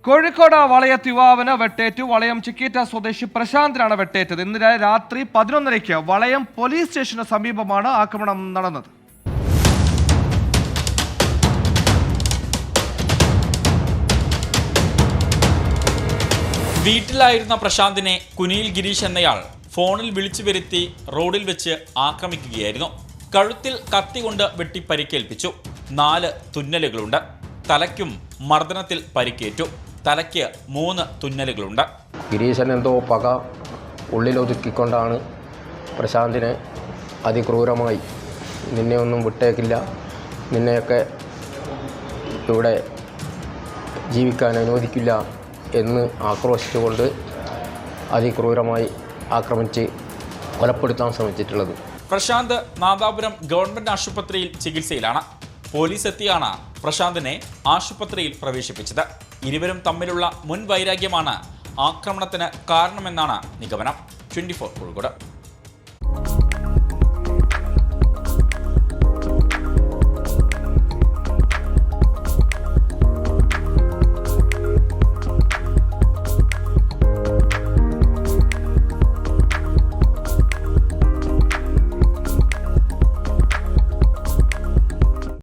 കോഴിക്കോട് വളയത്ത് യുവാവിന് വെട്ടേറ്റു. വളയം ചിക്കീറ്റ സ്വദേശി പ്രശാന്തിനാണ് വെട്ടേറ്റത്. ഇന്നലെ രാത്രി 11:30 വളയം പോലീസ് സ്റ്റേഷന് സമീപമാണ് ആക്രമണം നടന്നത്. വീട്ടിലായിരുന്ന പ്രശാന്തിനെ കുനിയിൽ ഗിരീഷ് എന്നയാൾ ഫോണിൽ വിളിച്ചു വരുത്തി റോഡിൽ വെച്ച് ആക്രമിക്കുകയായിരുന്നു. കഴുത്തിൽ കത്തി കൊണ്ട് വെട്ടി പരിക്കേൽപ്പിച്ചു. 4 തുന്നലുകളുണ്ട്. തലയ്ക്കും മർദ്ദനത്തിൽ പരിക്കേറ്റു. തലയ്ക്ക് 3 തുന്നലുകളുണ്ട്. ഗിരീശൻ എന്തോ പക ഉള്ളിലൊതുക്കിക്കൊണ്ടാണ് പ്രശാന്തിനെ അതിക്രൂരമായി നിന്നെ ഒന്നും വിട്ടേക്കില്ല, നിന്നെയൊക്കെ ഇവിടെ ജീവിക്കാൻ അനുവദിക്കില്ല എന്ന് ആക്രോശിച്ചുകൊണ്ട് അതിക്രൂരമായി ആക്രമിച്ച് കൊലപ്പെടുത്താൻ ശ്രമിച്ചിട്ടുള്ളത്. പ്രശാന്ത് നാദാപുരം ഗവൺമെന്റ് ആശുപത്രിയിൽ ചികിത്സയിലാണ്. പോലീസ് എത്തിയാണ് പ്രശാന്തിനെ ആശുപത്രിയിൽ പ്രവേശിപ്പിച്ചത്. ഇരുവരും തമ്മിലുള്ള മുൻ വൈരാഗ്യമാണ് ആക്രമണത്തിന് കാരണമെന്നാണ് നിഗമനം. 24 കോഴിക്കോട്.